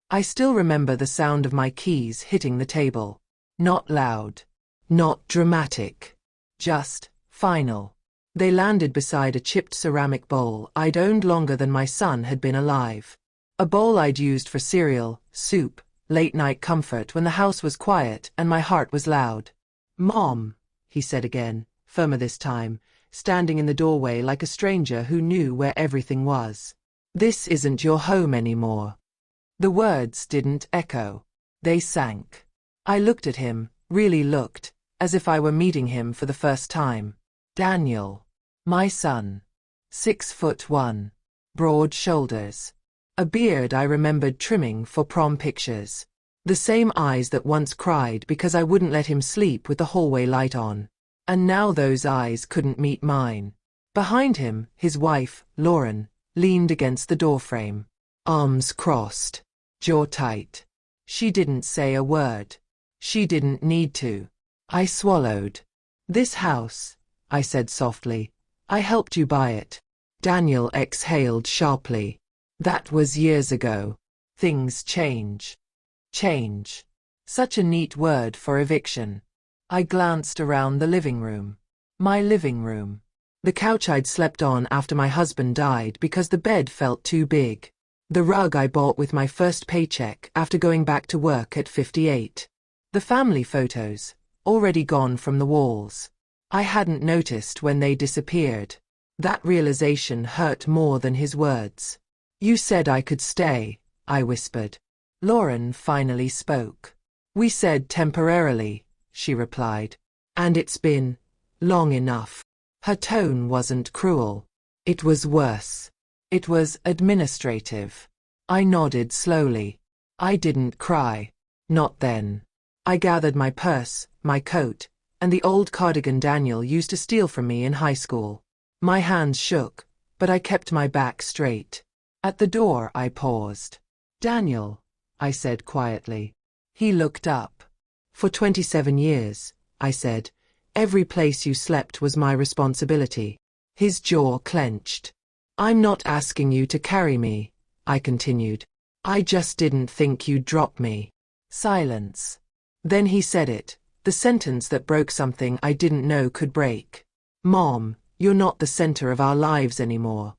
I still remember the sound of my keys hitting the table. Not loud. Not dramatic. Just final. They landed beside a chipped ceramic bowl I'd owned longer than my son had been alive. A bowl I'd used for cereal, soup, late-night comfort when the house was quiet and my heart was loud. "Mom," he said again, firmer this time, standing in the doorway like a stranger who knew where everything was. "This isn't your home anymore." The words didn't echo. They sank. I looked at him, really looked, as if I were meeting him for the first time. Daniel. My son. 6'1". Broad shoulders. A beard I remembered trimming for prom pictures. The same eyes that once cried because I wouldn't let him sleep with the hallway light on. And now those eyes couldn't meet mine. Behind him, his wife, Lauren, leaned against the doorframe. Arms crossed. Jaw tight. She didn't say a word. She didn't need to. I swallowed. "This house," I said softly. "I helped you buy it." Daniel exhaled sharply. "That was years ago. Things change." Change. Such a neat word for eviction. I glanced around the living room. My living room. The couch I'd slept on after my husband died because the bed felt too big. The rug I bought with my first paycheck after going back to work at 58. The family photos, already gone from the walls. I hadn't noticed when they disappeared. That realization hurt more than his words. "You said I could stay," I whispered. Lauren finally spoke. "We said temporarily," she replied. "And it's been long enough." Her tone wasn't cruel. It was worse. It was administrative. I nodded slowly. I didn't cry. Not then. I gathered my purse, my coat, and the old cardigan Daniel used to steal from me in high school. My hands shook, but I kept my back straight. At the door I paused. "Daniel," I said quietly. He looked up. "For 27 years," I said, "every place you slept was my responsibility." His jaw clenched. "I'm not asking you to carry me," I continued. "I just didn't think you'd drop me." Silence. Then he said it, the sentence that broke something I didn't know could break. "Mom, you're not the center of our lives anymore."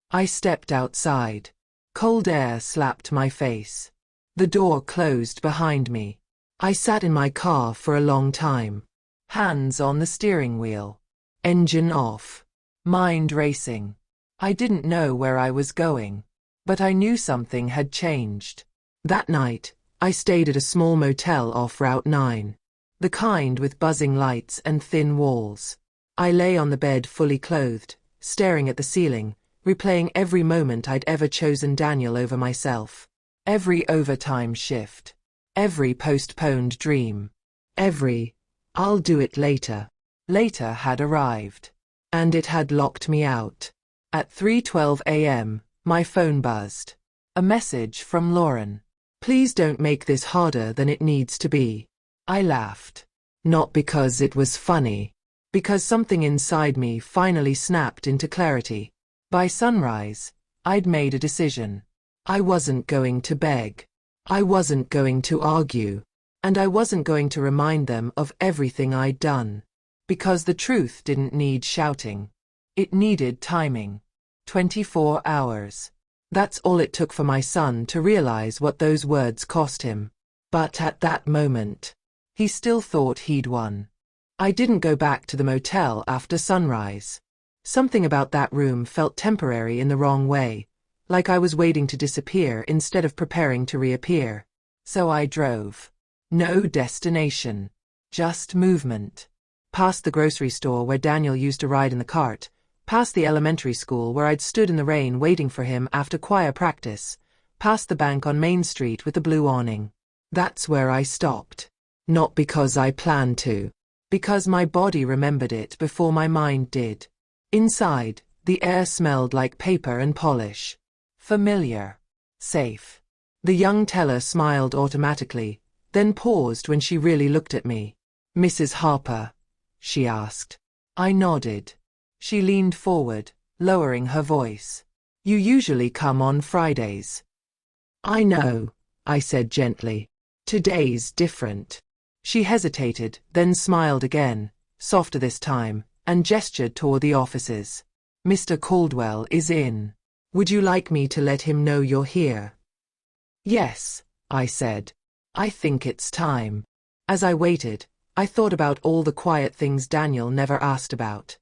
I stepped outside. Cold air slapped my face. The door closed behind me. I sat in my car for a long time. Hands on the steering wheel. Engine off. Mind racing. I didn't know where I was going, but I knew something had changed. That night, I stayed at a small motel off Route 9. The kind with buzzing lights and thin walls. I lay on the bed fully clothed, staring at the ceiling, replaying every moment I'd ever chosen Daniel over myself. Every overtime shift. Every postponed dream. Every, "I'll do it later." Later had arrived. And it had locked me out. At 3:12 a.m., my phone buzzed. A message from Lauren. "Please don't make this harder than it needs to be." I laughed. Not because it was funny. Because something inside me finally snapped into clarity. By sunrise, I'd made a decision. I wasn't going to beg. I wasn't going to argue. And I wasn't going to remind them of everything I'd done. Because the truth didn't need shouting. It needed timing. 24 hours. That's all it took for my son to realize what those words cost him. But at that moment, he still thought he'd won. I didn't go back to the motel after sunrise. Something about that room felt temporary in the wrong way, like I was waiting to disappear instead of preparing to reappear. So I drove. No destination. Just movement. Past the grocery store where Daniel used to ride in the cart, past the elementary school where I'd stood in the rain waiting for him after choir practice, past the bank on Main Street with the blue awning. That's where I stopped. Not because I planned to. Because my body remembered it before my mind did. Inside, the air smelled like paper and polish. Familiar. Safe. The young teller smiled automatically, then paused when she really looked at me. "Mrs. Harper?" she asked. I nodded. She leaned forward, lowering her voice. "You usually come on Fridays." "I know," I said gently. Today's different. She hesitated, then smiled again, softer this time, and gestured toward the offices. Mr. Caldwell is in. Would you like me to let him know you're here? Yes, I said. I think it's time. As I waited, I thought about all the quiet things Daniel never asked about.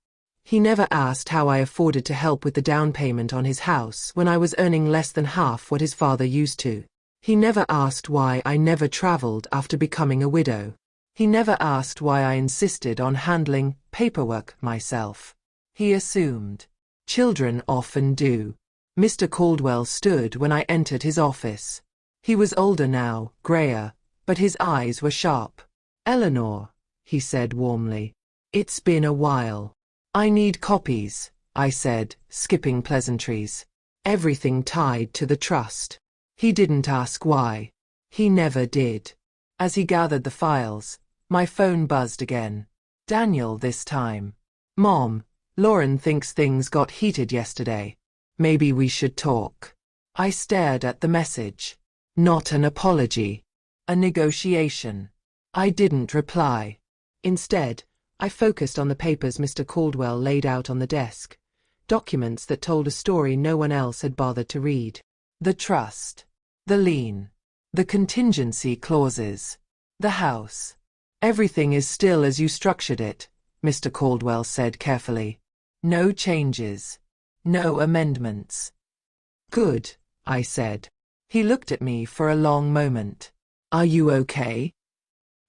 He never asked how I afforded to help with the down payment on his house when I was earning less than half what his father used to. He never asked why I never traveled after becoming a widow. He never asked why I insisted on handling paperwork myself. He assumed. Children often do. Mr. Caldwell stood when I entered his office. He was older now, grayer, but his eyes were sharp. Eleanor, he said warmly. It's been a while. I need copies, I said, skipping pleasantries. Everything tied to the trust. He didn't ask why. He never did. As he gathered the files, my phone buzzed again. Daniel this time. Mom, Lauren thinks things got heated yesterday. Maybe we should talk. I stared at the message. Not an apology. A negotiation. I didn't reply. Instead, I focused on the papers Mr. Caldwell laid out on the desk. Documents that told a story no one else had bothered to read. The trust. The lien. The contingency clauses. The house. Everything is still as you structured it, Mr. Caldwell said carefully. No changes. No amendments. Good, I said. He looked at me for a long moment. Are you okay?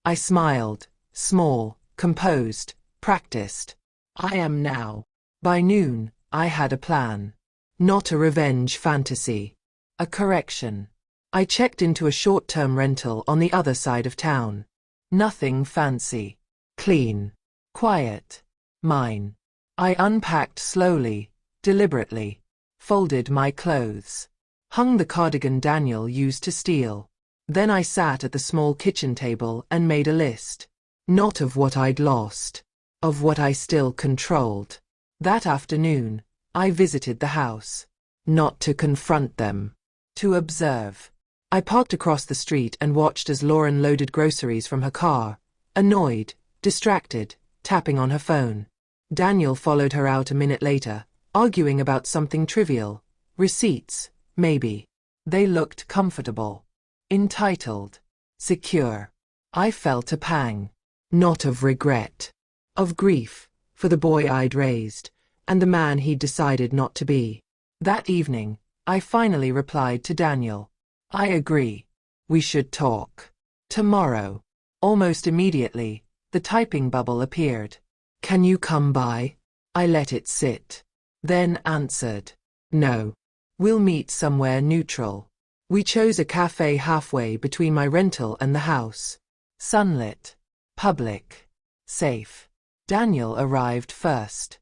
I smiled, small, composed, practiced. I am now. By noon, I had a plan. Not a revenge fantasy. A correction. I checked into a short-term rental on the other side of town. Nothing fancy. Clean. Quiet. Mine. I unpacked slowly, deliberately. Folded my clothes. Hung the cardigan Daniel used to steal. Then I sat at the small kitchen table and made a list. Not of what I'd lost. Of what I still controlled. That afternoon, I visited the house. Not to confront them. To observe. I parked across the street and watched as Lauren loaded groceries from her car, annoyed, distracted, tapping on her phone. Daniel followed her out a minute later, arguing about something trivial. Receipts, maybe. They looked comfortable. Entitled. Secure. I felt a pang. Not of regret. Of grief, for the boy I'd raised, and the man he'd decided not to be. That evening, I finally replied to Daniel. I agree. We should talk. Tomorrow. Almost immediately, the typing bubble appeared. Can you come by? I let it sit. Then answered. No. We'll meet somewhere neutral. We chose a cafe halfway between my rental and the house. Sunlit. Public. Safe. Daniel arrived first.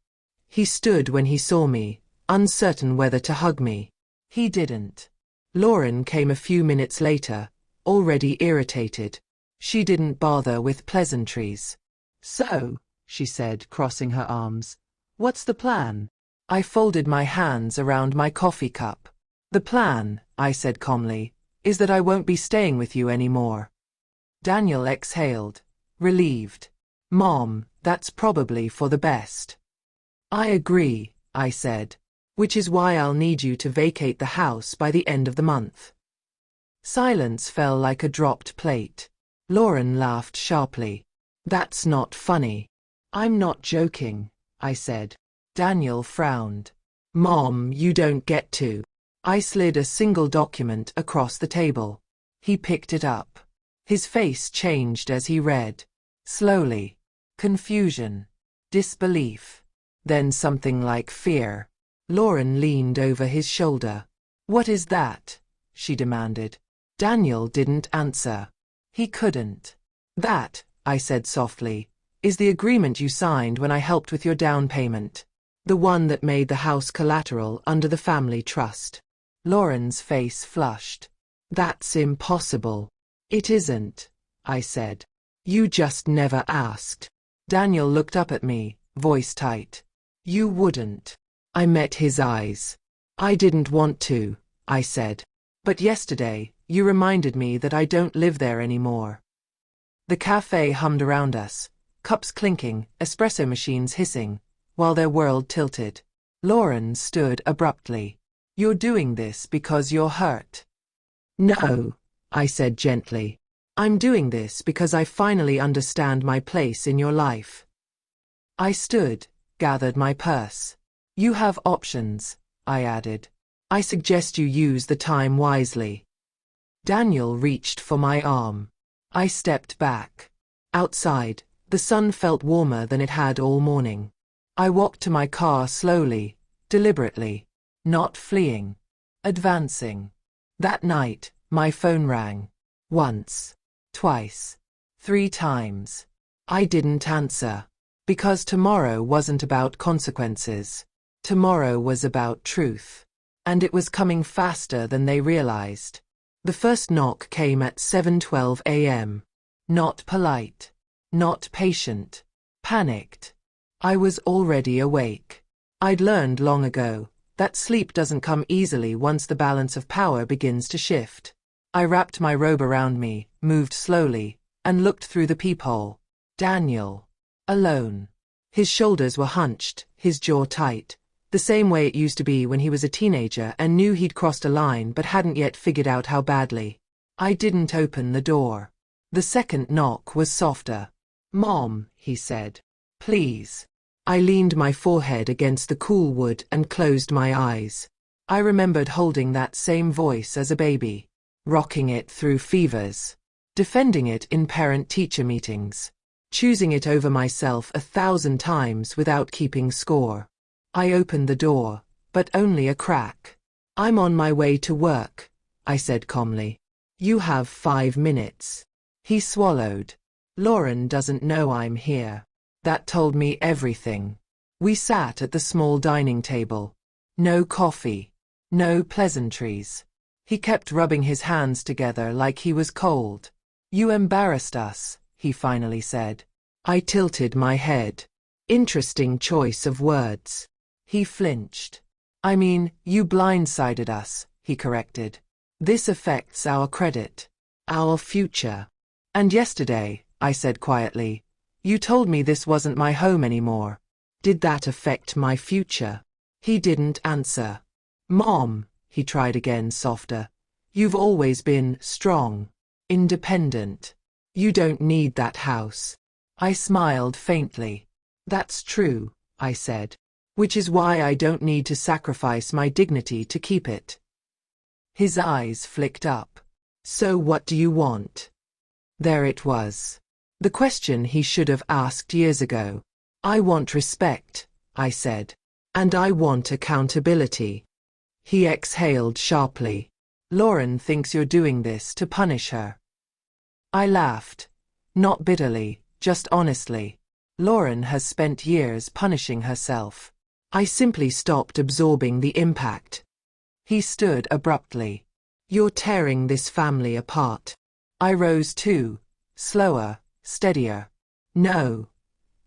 He stood when he saw me, uncertain whether to hug me. He didn't. Lauren came a few minutes later, already irritated. She didn't bother with pleasantries. So, she said, crossing her arms, what's the plan? I folded my hands around my coffee cup. The plan, I said calmly, is that I won't be staying with you anymore. Daniel exhaled, relieved. Mom, that's probably for the best. I agree, I said. Which is why I'll need you to vacate the house by the end of the month. Silence fell like a dropped plate. Lauren laughed sharply. That's not funny. I'm not joking, I said. Daniel frowned. Mom, you don't get to. I slid a single document across the table. He picked it up. His face changed as he read. Slowly. Confusion. Disbelief. Then something like fear. Lauren leaned over his shoulder. What is that? She demanded. Daniel didn't answer. He couldn't. That, I said softly, is the agreement you signed when I helped with your down payment. The one that made the house collateral under the family trust. Lauren's face flushed. That's impossible. It isn't, I said. You just never asked. Daniel looked up at me, voice tight. You wouldn't. I met his eyes. I didn't want to, I said. But yesterday, You reminded me that I don't live there anymore. The cafe hummed around us, cups clinking, espresso machines hissing, while their world tilted. Lauren stood abruptly. You're doing this because you're hurt. No, I said gently. I'm doing this because I finally understand my place in your life. I stood, gathered my purse. You have options, I added. I suggest you use the time wisely. Daniel reached for my arm. I stepped back. Outside, the sun felt warmer than it had all morning. I walked to my car slowly, deliberately, not fleeing, advancing. That night, my phone rang. Once, twice, 3 times. I didn't answer. Because tomorrow wasn't about consequences. Tomorrow was about truth. And it was coming faster than they realized. The first knock came at 7:12 a.m. Not polite. Not patient. Panicked. I was already awake. I'd learned long ago that sleep doesn't come easily once the balance of power begins to shift. I wrapped my robe around me, moved slowly, and looked through the peephole. Daniel. Alone. His shoulders were hunched, his jaw tight, the same way it used to be when he was a teenager and knew he'd crossed a line but hadn't yet figured out how badly. I didn't open the door. The second knock was softer. Mom, he said. Please. I leaned my forehead against the cool wood and closed my eyes. I remembered holding that same voice as a baby, rocking it through fevers, defending it in parent-teacher meetings, choosing it over myself 1,000 times without keeping score. I opened the door, but only a crack. I'm on my way to work, I said calmly. You have 5 minutes. He swallowed. Lauren doesn't know I'm here. That told me everything. We sat at the small dining table. No coffee. No pleasantries. He kept rubbing his hands together like he was cold. You embarrassed us, he finally said. I tilted my head. Interesting choice of words. He flinched. I mean, you blindsided us, he corrected. This affects our credit. Our future. And yesterday, I said quietly, you told me this wasn't my home anymore. Did that affect my future? He didn't answer. Mom, he tried again softer. You've always been strong. Independent. You don't need that house. I smiled faintly. That's true, I said. Which is why I don't need to sacrifice my dignity to keep it. His eyes flicked up. So what do you want? There it was. The question he should have asked years ago. I want respect, I said. And I want accountability. He exhaled sharply. Lauren thinks you're doing this to punish her. I laughed. Not bitterly, just honestly. Lauren has spent years punishing herself. I simply stopped absorbing the impact. He stood abruptly. You're tearing this family apart. I rose too, slower, steadier. No,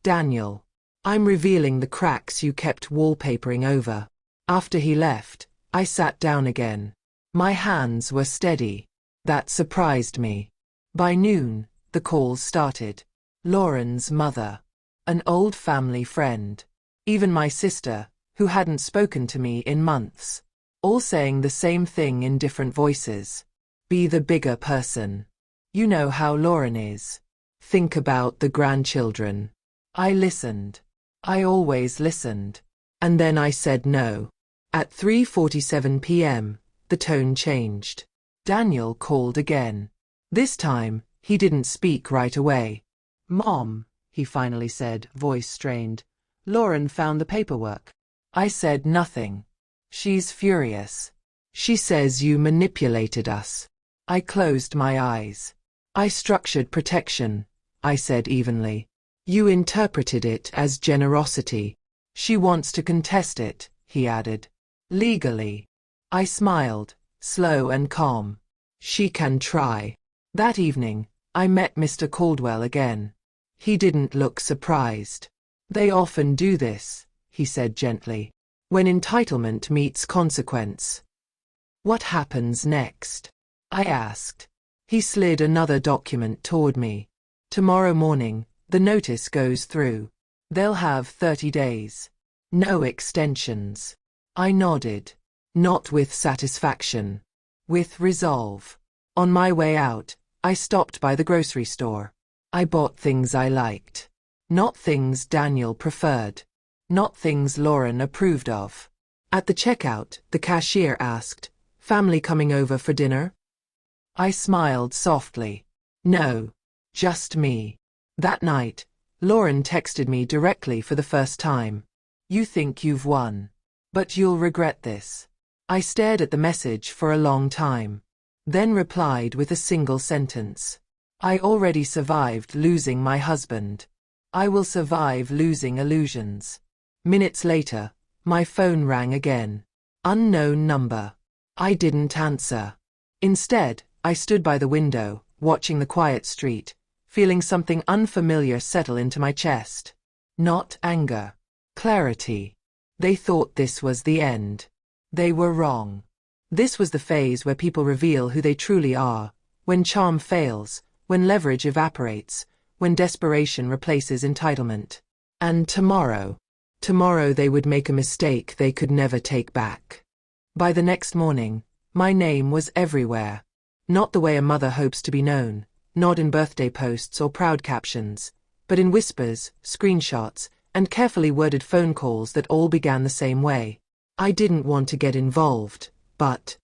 Daniel. I'm revealing the cracks you kept wallpapering over. After he left, I sat down again. My hands were steady. That surprised me. By noon, the calls started. Lauren's mother. An old family friend. Even my sister, who hadn't spoken to me in months. All saying the same thing in different voices. Be the bigger person. You know how Lauren is. Think about the grandchildren. I listened. I always listened. And then I said no. At 3:47 p.m., the tone changed. Daniel called again. This time, he didn't speak right away. Mom, he finally said, voice strained. Lauren found the paperwork. I said nothing. She's furious. She says you manipulated us. I closed my eyes. I structured protection, I said evenly. You interpreted it as generosity. She wants to contest it, he added. Legally. I smiled, slow and calm. She can try. That evening, I met Mr. Caldwell again. He didn't look surprised. They often do this, he said gently, when entitlement meets consequence. What happens next? I asked. He slid another document toward me. Tomorrow morning, the notice goes through. They'll have 30 days. No extensions. I nodded. Not with satisfaction. With resolve. On my way out, I stopped by the grocery store. I bought things I liked. Not things Daniel preferred. Not things Lauren approved of. At the checkout, the cashier asked, "Family coming over for dinner?" I smiled softly. No. Just me. That night, Lauren texted me directly for the first time. "You think you've won. But you'll regret this." I stared at the message for a long time. Then replied with a single sentence. "I already survived losing my husband. I will survive losing illusions." Minutes later, my phone rang again. Unknown number. I didn't answer. Instead, I stood by the window, watching the quiet street, feeling something unfamiliar settle into my chest. Not anger. Clarity. They thought this was the end. They were wrong. This was the phase where people reveal who they truly are, when charm fails, when leverage evaporates, when desperation replaces entitlement. And tomorrow they would make a mistake they could never take back. By the next morning, my name was everywhere. Not the way a mother hopes to be known, not in birthday posts or proud captions, but in whispers, screenshots, and carefully worded phone calls that all began the same way. I didn't want to get involved, but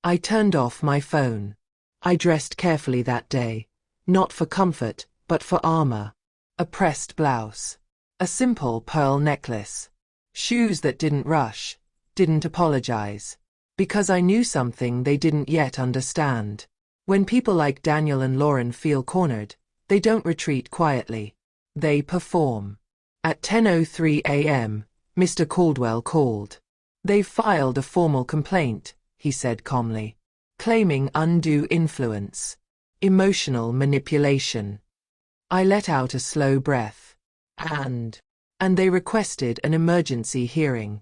I turned off my phone. I dressed carefully that day, not for comfort, but for armor. A pressed blouse. A simple pearl necklace. Shoes that didn't rush, didn't apologize. Because I knew something they didn't yet understand. When people like Daniel and Lauren feel cornered, they don't retreat quietly. They perform. At 10:03 a.m., Mr. Caldwell called. "They've filed a formal complaint," he said calmly, "claiming undue influence. Emotional manipulation." I let out a slow breath. And they requested an emergency hearing.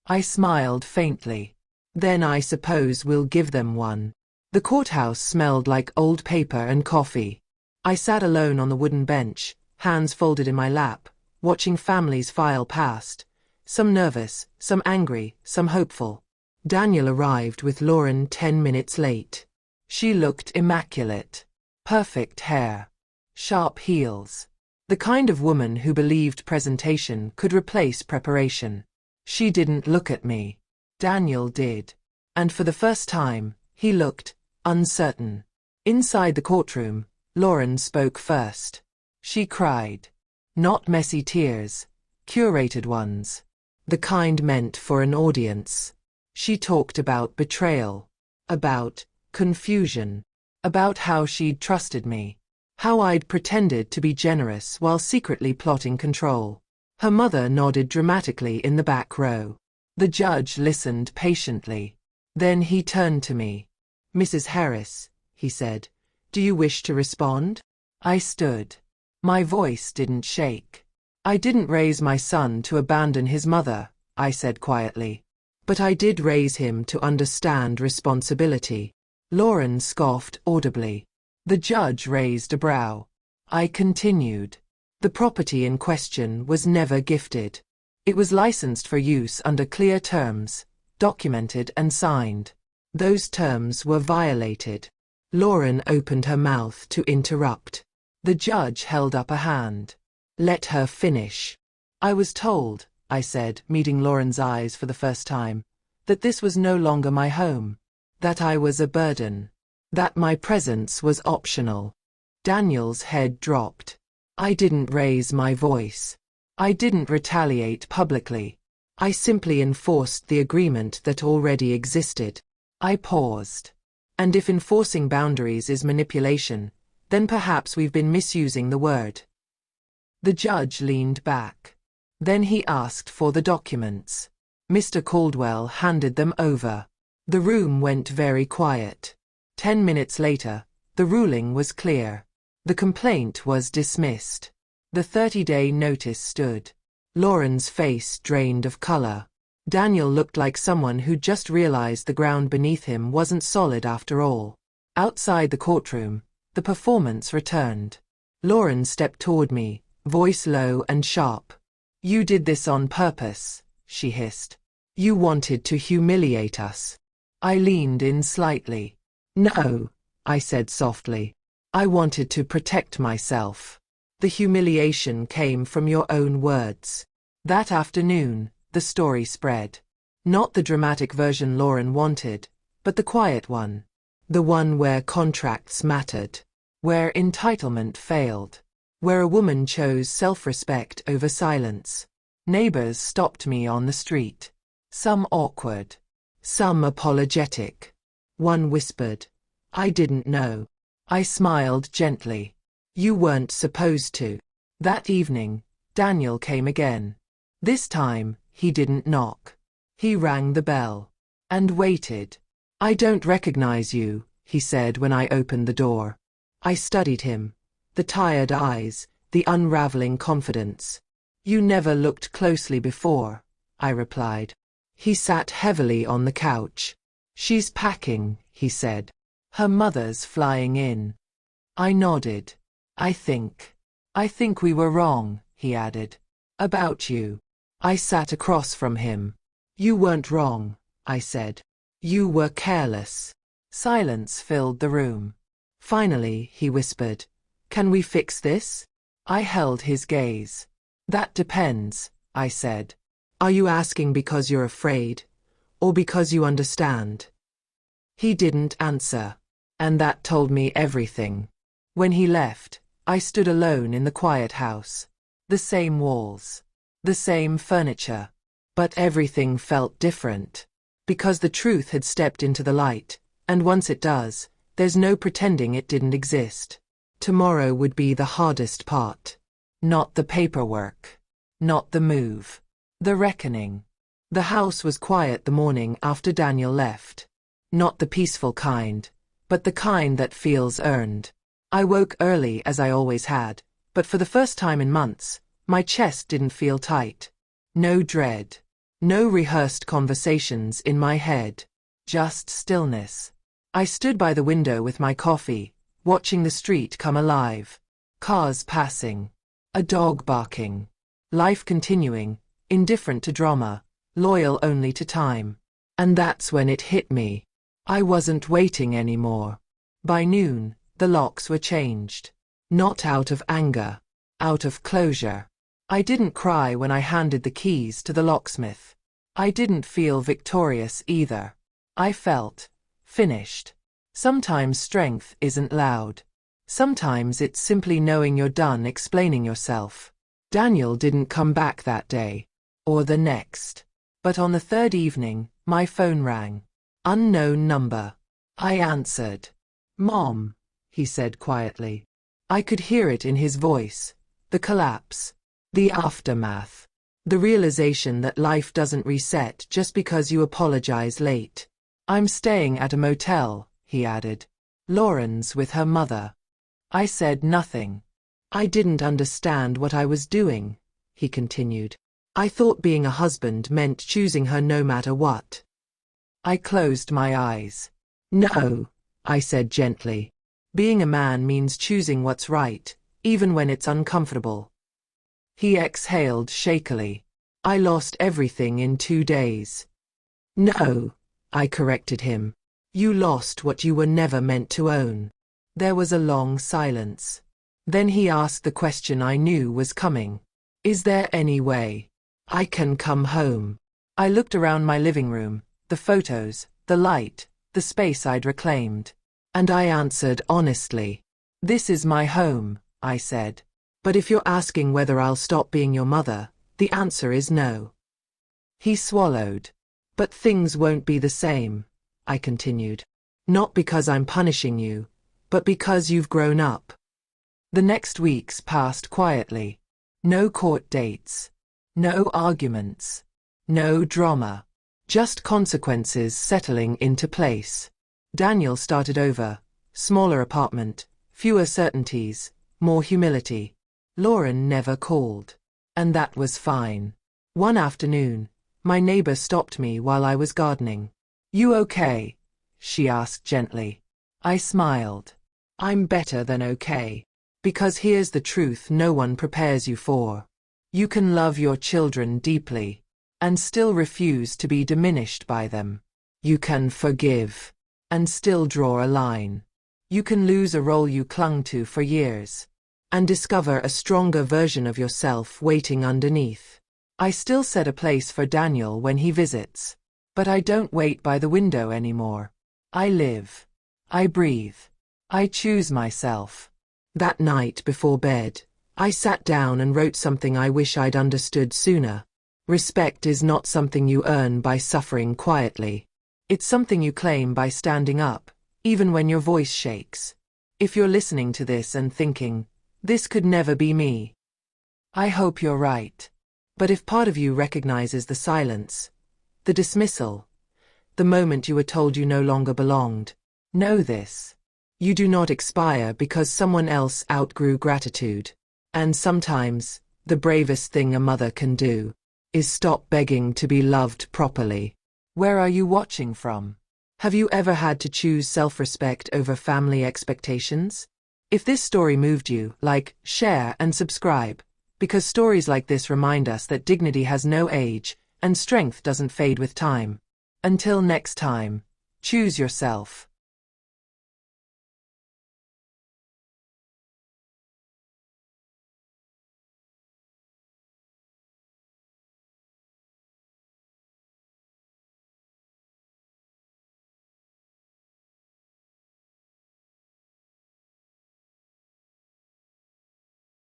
I smiled faintly. Then I suppose we'll give them one. The courthouse smelled like old paper and coffee. I sat alone on the wooden bench, hands folded in my lap, watching families file past, some nervous, some angry, some hopeful. Daniel arrived with Lauren 10 minutes late. She looked immaculate. Perfect hair. Sharp heels. The kind of woman who believed presentation could replace preparation. She didn't look at me. Daniel did. And for the first time, he looked uncertain. Inside the courtroom, Lauren spoke first. She cried. Not messy tears, curated ones. The kind meant for an audience. She talked about betrayal. About confusion. About how she'd trusted me. How I'd pretended to be generous while secretly plotting control. Her mother nodded dramatically in the back row. The judge listened patiently. Then he turned to me. "Mrs. Harris," he said, "do you wish to respond?" I stood. My voice didn't shake. "I didn't raise my son to abandon his mother," I said quietly. "But I did raise him to understand responsibility." Lauren scoffed audibly. The judge raised a brow. I continued. "The property in question was never gifted. It was licensed for use under clear terms, documented and signed. Those terms were violated." Lauren opened her mouth to interrupt. The judge held up a hand. "Let her finish." "I was told," I said, meeting Lauren's eyes for the first time, "that this was no longer my home. That I was a burden. That my presence was optional." Daniel's head dropped. I didn't raise my voice. I didn't retaliate publicly. I simply enforced the agreement that already existed. I paused. And if enforcing boundaries is manipulation, then perhaps we've been misusing the word. The judge leaned back. Then he asked for the documents. Mr. Caldwell handed them over. The room went very quiet. 10 minutes later, the ruling was clear. The complaint was dismissed. The 30-day notice stood. Lauren's face drained of color. Daniel looked like someone who'd just realized the ground beneath him wasn't solid after all. Outside the courtroom, the performance returned. Lauren stepped toward me, voice low and sharp. "You did this on purpose," she hissed. "You wanted to humiliate us." I leaned in slightly. "No," I said softly. "I wanted to protect myself. The humiliation came from your own words." That afternoon, the story spread. Not the dramatic version Lauren wanted, but the quiet one. The one where contracts mattered. Where entitlement failed. Where a woman chose self-respect over silence. Neighbors stopped me on the street. Some awkward. Some apologetic. One whispered, "I didn't know." I smiled gently. "You weren't supposed to." That evening, Daniel came again. This time, he didn't knock. He rang the bell. And waited. "I don't recognize you," he said when I opened the door. I studied him. The tired eyes, the unraveling confidence. "You never looked closely before," I replied. He sat heavily on the couch. "She's packing," he said. "Her mother's flying in." I nodded. I think we were wrong," he added. "About you." I sat across from him. "You weren't wrong," I said. "You were careless." Silence filled the room. Finally, he whispered, "Can we fix this?" I held his gaze. "That depends," I said. "Are you asking because you're afraid, or because you understand?" He didn't answer. And that told me everything. When he left, I stood alone in the quiet house. The same walls. The same furniture. But everything felt different. Because the truth had stepped into the light, and once it does, there's no pretending it didn't exist. Tomorrow would be the hardest part. Not the paperwork. Not the move. The reckoning. The house was quiet the morning after Daniel left. Not the peaceful kind, but the kind that feels earned. I woke early as I always had, but for the first time in months, my chest didn't feel tight. No dread. No rehearsed conversations in my head. Just stillness. I stood by the window with my coffee, watching the street come alive. Cars passing. A dog barking. Life continuing, indifferent to drama, loyal only to time. And that's when it hit me. I wasn't waiting anymore. By noon, the locks were changed. Not out of anger. Out of closure. I didn't cry when I handed the keys to the locksmith. I didn't feel victorious either. I felt finished. Sometimes strength isn't loud. Sometimes it's simply knowing you're done explaining yourself. Daniel didn't come back that day. Or the next. But on the third evening, my phone rang. Unknown number. I answered. "Mom," he said quietly. I could hear it in his voice. The collapse. The aftermath. The realization that life doesn't reset just because you apologize late. "I'm staying at a motel," he added. "Lauren's with her mother." I said nothing. "I didn't understand what I was doing," he continued. "I thought being a husband meant choosing her no matter what." I closed my eyes. "No," I said gently. "Being a man means choosing what's right, even when it's uncomfortable." He exhaled shakily. "I lost everything in 2 days." "No," I corrected him. "You lost what you were never meant to own." There was a long silence. Then he asked the question I knew was coming. "Is there any way I can come home?" I looked around my living room, the photos, the light, the space I'd reclaimed. And I answered honestly. "This is my home," I said. "But if you're asking whether I'll stop being your mother, the answer is no." He swallowed. "But things won't be the same," I continued. "Not because I'm punishing you, but because you've grown up." The next weeks passed quietly. No court dates. No arguments. No drama. Just consequences settling into place. Daniel started over. Smaller apartment, fewer certainties, more humility. Lauren never called. And that was fine. One afternoon, My neighbor stopped me while I was gardening. "You okay?" she asked gently. I smiled. "I'm better than okay. Because here's the truth no one prepares you for. You can love your children deeply and still refuse to be diminished by them. You can forgive and still draw a line. You can lose a role you clung to for years and discover a stronger version of yourself waiting underneath. I still set a place for Daniel when he visits, but I don't wait by the window anymore. I live. I breathe. I choose myself." That night before bed, I sat down and wrote something I wish I'd understood sooner. Respect is not something you earn by suffering quietly. It's something you claim by standing up, even when your voice shakes. If you're listening to this and thinking, "This could never be me," I hope you're right. But if part of you recognizes the silence, the dismissal, the moment you were told you no longer belonged, know this. You do not expire because someone else outgrew gratitude. And sometimes, the bravest thing a mother can do is stop begging to be loved properly. Where are you watching from? Have you ever had to choose self-respect over family expectations? If this story moved you, like, share, and subscribe, because stories like this remind us that dignity has no age, and strength doesn't fade with time. Until next time, choose yourself.